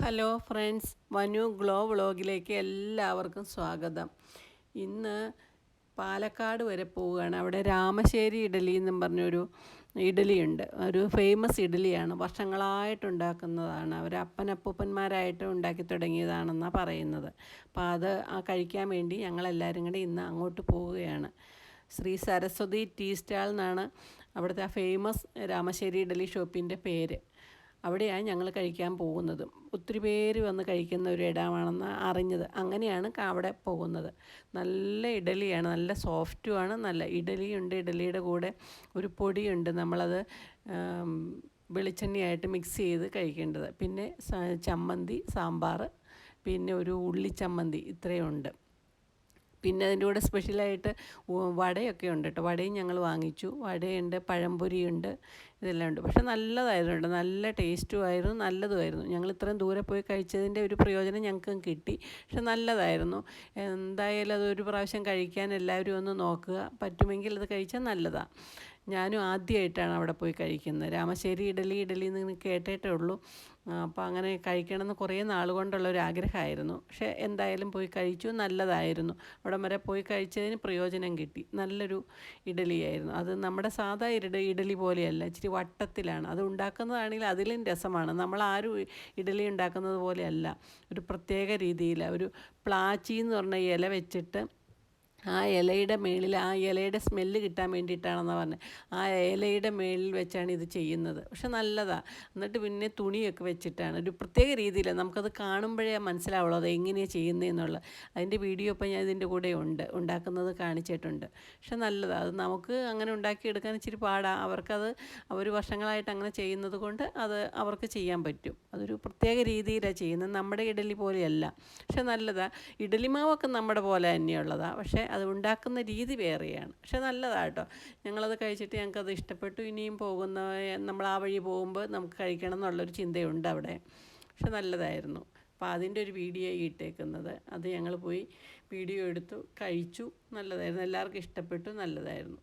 Hello friends, Manu glow വ്ളോഗിലേക്ക് എല്ലാവർക്കും സ്വാഗതം. ഇന്ന് പാലക്കാട് വരെ പോവുകയാണ്. അവിടെ രാമശ്ശേരി ഇഡലി എന്നും പറഞ്ഞൊരു ഇഡലിയുണ്ട്. ഒരു ഫേമസ് ഇഡലിയാണ്, വർഷങ്ങളായിട്ടുണ്ടാക്കുന്നതാണ്. അവർ അപ്പനപ്പൂപ്പന്മാരായിട്ട് ഉണ്ടാക്കി തുടങ്ങിയതാണെന്നാണ് പറയുന്നത്. അപ്പോൾ അത് കഴിക്കാൻ വേണ്ടി ഞങ്ങളെല്ലാവരും കൂടി ഇന്ന് അങ്ങോട്ട് പോവുകയാണ്. ശ്രീ സരസ്വതി ടീ സ്റ്റാൾ എന്നാണ് അവിടുത്തെ ആ ഫേമസ് രാമശ്ശേരി ഇഡലി ഷോപ്പിൻ്റെ പേര്. അവിടെയാണ് ഞങ്ങൾ കഴിക്കാൻ പോകുന്നത്. ഒത്തിരി പേര് വന്ന് കഴിക്കുന്ന ഒരു ഇടമാണെന്ന് അറിഞ്ഞത്. അങ്ങനെയാണ് അവിടെ പോകുന്നത്. നല്ല ഇഡലിയാണ്, നല്ല സോഫ്റ്റുമാണ്. നല്ല ഇഡലിയുണ്ട്. ഇഡലിയുടെ കൂടെ ഒരു പൊടിയുണ്ട്, നമ്മളത് വെളിച്ചെണ്ണയായിട്ട് മിക്സ് ചെയ്ത് കഴിക്കേണ്ടത്. പിന്നെ ചമ്മന്തി, സാമ്പാർ, പിന്നെ ഒരു ഉള്ളി ചമ്മന്തി, ഇത്രയുണ്ട്. പിന്നെ അതിൻ്റെ കൂടെ സ്പെഷ്യലായിട്ട് വടയൊക്കെ ഉണ്ട് കേട്ടോ. വടയും ഞങ്ങൾ വാങ്ങിച്ചു. വടയുണ്ട്, പഴംപൊരിയുണ്ട്, ഇതെല്ലാം ഉണ്ട്. പക്ഷെ നല്ലതായിരുന്നു, നല്ല ടേസ്റ്റുമായിരുന്നു, നല്ലതുമായിരുന്നു. ഞങ്ങൾ ഇത്രയും ദൂരെ പോയി കഴിച്ചതിൻ്റെ ഒരു പ്രയോജനം ഞങ്ങൾക്കും കിട്ടി. പക്ഷെ നല്ലതായിരുന്നു. എന്തായാലും അതൊരു പ്രാവശ്യം കഴിക്കാൻ എല്ലാവരും ഒന്ന് നോക്കുക. പറ്റുമെങ്കിൽ അത് കഴിച്ചാൽ നല്ലതാണ്. ഞാനും ആദ്യമായിട്ടാണ് അവിടെ പോയി കഴിക്കുന്നത്. രാമശ്ശേരി ഇഡലി എന്ന് കേട്ടിട്ടേ ഉള്ളൂ. അപ്പോൾ അങ്ങനെ കഴിക്കണമെന്ന് കുറേ നാൾ കൊണ്ടുള്ള ഒരു ആഗ്രഹമായിരുന്നു. പക്ഷേ എന്തായാലും പോയി കഴിച്ചു, നല്ലതായിരുന്നു. അവിടെ വരെ പോയി കഴിച്ചതിന് പ്രയോജനം കിട്ടി. നല്ലൊരു ഇഡലിയായിരുന്നു. അത് നമ്മുടെ സാധാ ഇഡലി പോലെയല്ല, ഇച്ചിരി വട്ടത്തിലാണ് അത് ഉണ്ടാക്കുന്നതാണെങ്കിൽ അതിലും രസമാണ്. നമ്മളാരും ഇഡലി ഉണ്ടാക്കുന്നത് പോലെയല്ല, ഒരു പ്രത്യേക രീതിയിൽ. ഒരു പ്ലാച്ചി എന്ന് പറഞ്ഞ ഇല വെച്ചിട്ട് ആ ഇലയുടെ മേളിൽ, ആ ഇലയുടെ സ്മെല്ല് കിട്ടാൻ വേണ്ടിയിട്ടാണെന്നാണ് പറഞ്ഞത്. ആ ഇലയുടെ മേളിൽ വെച്ചാണ് ഇത് ചെയ്യുന്നത്. പക്ഷെ നല്ലതാണ്. എന്നിട്ട് പിന്നെ തുണിയൊക്കെ വെച്ചിട്ടാണ്, ഒരു പ്രത്യേക രീതിയിൽ നമുക്കത് കാണുമ്പോഴേ മനസ്സിലാവുള്ളൂ അത് എങ്ങനെയാണ് ചെയ്യുന്നതെന്നുള്ളത്. അതിൻ്റെ വീഡിയോ ഇപ്പോൾ ഞാൻ ഇതിൻ്റെ കൂടെ ഉണ്ട്, ഉണ്ടാക്കുന്നത് കാണിച്ചിട്ടുണ്ട്. പക്ഷെ നല്ലതാണ്. അത് നമുക്ക് അങ്ങനെ ഉണ്ടാക്കിയെടുക്കാൻ ഇച്ചിരി പാടാണ്. അവർ വർഷങ്ങളായിട്ട് അങ്ങനെ ചെയ്യുന്നത് കൊണ്ട് അത് അവർക്ക് ചെയ്യാൻ പറ്റും. അതൊരു പ്രത്യേക രീതിയിലാണ് ചെയ്യുന്നത്, നമ്മുടെ ഇഡലി പോലെയല്ല. പക്ഷെ നല്ലതാണ്. ഇഡലി മാവൊക്കെ നമ്മുടെ പോലെ തന്നെയുള്ളതാണ്, പക്ഷേ അത് ഉണ്ടാക്കുന്ന രീതി വേറെയാണ്. പക്ഷെ നല്ലതാണ് കേട്ടോ. ഞങ്ങളത് കഴിച്ചിട്ട് ഞങ്ങൾക്കത് ഇഷ്ടപ്പെട്ടു. ഇനിയും നമ്മൾ ആ വഴി പോകുമ്പോൾ നമുക്ക് കഴിക്കണം എന്നുള്ളൊരു ചിന്തയുണ്ട് അവിടെ. പക്ഷെ നല്ലതായിരുന്നു. അപ്പോൾ അതിൻ്റെ ഒരു വീഡിയോ ഇട്ടേക്കുന്നത്. അത് ഞങ്ങൾ പോയി വീഡിയോ എടുത്തു, കഴിച്ചു. നല്ലതായിരുന്നു, എല്ലാവർക്കും ഇഷ്ടപ്പെട്ടു, നല്ലതായിരുന്നു.